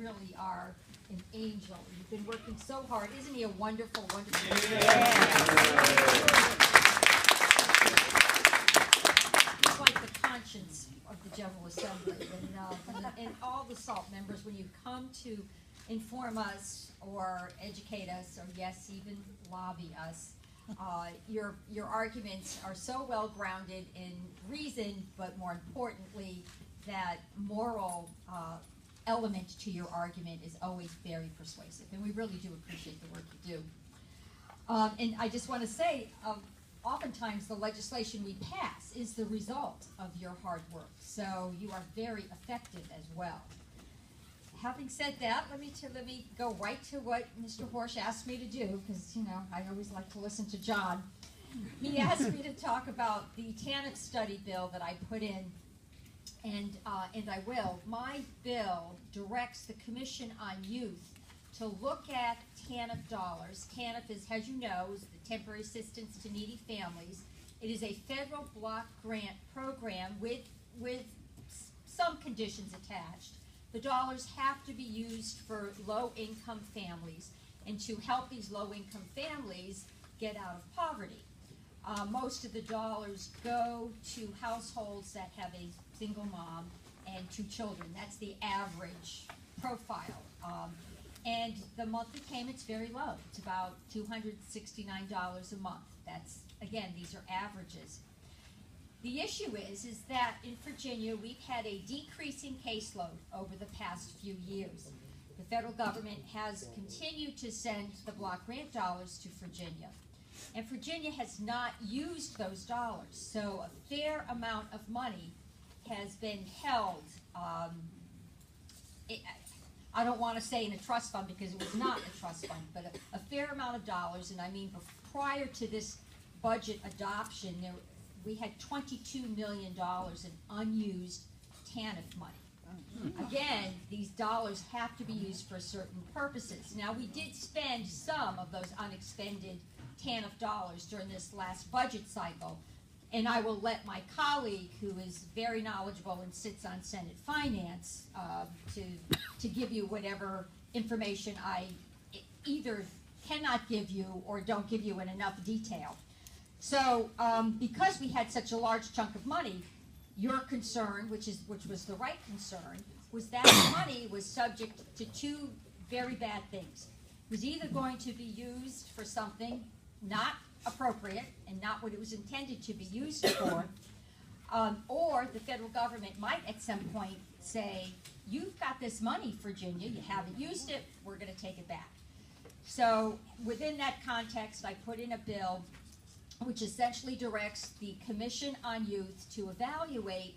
really are an angel. You've been working so hard. Isn't he a wonderful, wonderful man? He's like the conscience of the General Assembly. And all the SALT members, when you come to inform us or educate us or, yes, even lobby us, your arguments are so well grounded in reason, but more importantly, that moral element to your argument is always very persuasive, and we really do appreciate the work you do. And I just want to say, oftentimes the legislation we pass is the result of your hard work, so you are very effective as well. Having said that, let me go right to what Mr. Horsch asked me to do, because, you know, I always like to listen to John. He asked me to talk about the TANF study bill that I put in, and I will. My bill directs the Commission on Youth to look at TANF dollars. TANF is, as you know, is the Temporary Assistance to Needy Families. It is a federal block grant program with some conditions attached. The dollars have to be used for low-income families and to help these low-income families get out of poverty. Most of the dollars go to households that have a single mom and 2 children. That's the average profile. And the monthly payment's very low. It's about $269 a month. That's, again, these are averages. The issue is that in Virginia, we've had a decreasing caseload over the past few years. The federal government has continued to send the block grant dollars to Virginia. And Virginia has not used those dollars. So a fair amount of money has been held, I don't want to say in a trust fund because it was not a trust fund, but a fair amount of dollars. And I mean, prior to this budget adoption, we had $22 million in unused TANF money. Again, these dollars have to be used for certain purposes. Now, we did spend some of those unexpended TANF dollars during this last budget cycle, and I will let my colleague, who is very knowledgeable and sits on Senate Finance, to give you whatever information I either cannot give you or don't give you in enough detail. So because we had such a large chunk of money, your concern, which was the right concern, was that the money was subject to 2 very bad things. It was either going to be used for something not appropriate and not what it was intended to be used for, or the federal government might at some point say, you've got this money, Virginia, you haven't used it, we're going to take it back. So within that context, I put in a bill which essentially directs the Commission on Youth to evaluate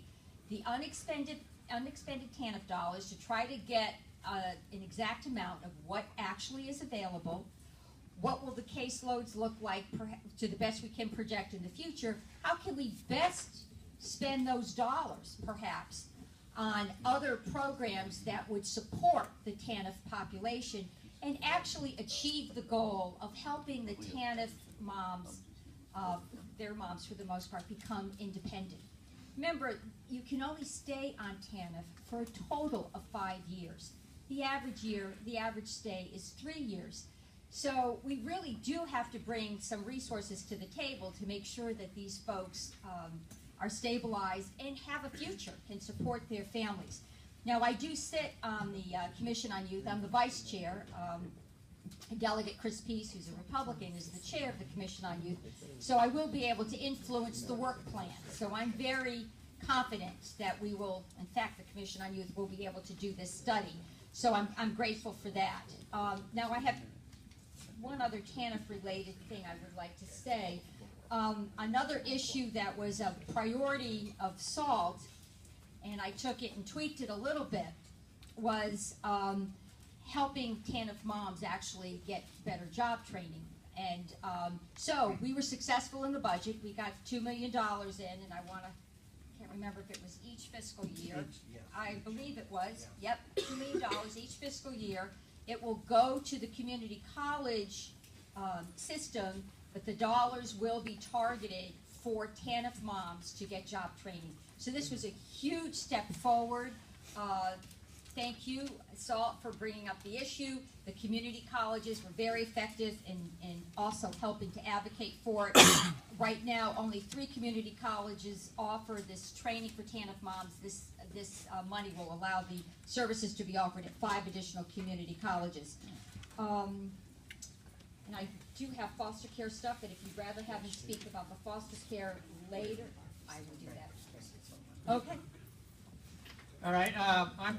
the unexpended TANF dollars to try to get an exact amount of what actually is available, what will the caseloads look like to the best we can project in the future, how can we best spend those dollars, perhaps, on other programs that would support the TANF population and actually achieve the goal of helping the TANF moms, their moms for the most part, become independent. Remember, you can only stay on TANF for a total of 5 years. The average stay is 3 years. So we really do have to bring some resources to the table to make sure that these folks are stabilized and have a future and support their families. Now, I do sit on the Commission on Youth. I'm the vice chair. Delegate Chris Peace, who's a Republican, is the chair of the Commission on Youth. So I will be able to influence the work plan. So I'm very confident that we will, in fact, the Commission on Youth will be able to do this study. So I'm grateful for that. Now, I have one other TANF-related thing I would like to say. Another issue that was a priority of SALT, and I took it and tweaked it a little bit, was helping TANF moms actually get better job training. And so we were successful in the budget. We got $2 million in, and can't remember if it was each fiscal year. I believe it was. Yep, $2 million each fiscal year. It will go to the community college system, but the dollars will be targeted for TANF moms to get job training. So this was a huge step forward. thank you, Salt, for bringing up the issue. The community colleges were very effective in also helping to advocate for it. Right now, only 3 community colleges offer this training for TANF moms. This money will allow the services to be offered at 5 additional community colleges. And I do have foster care stuff, but if you'd rather have me speak about the foster care later, I will do that. Okay. All right, I'm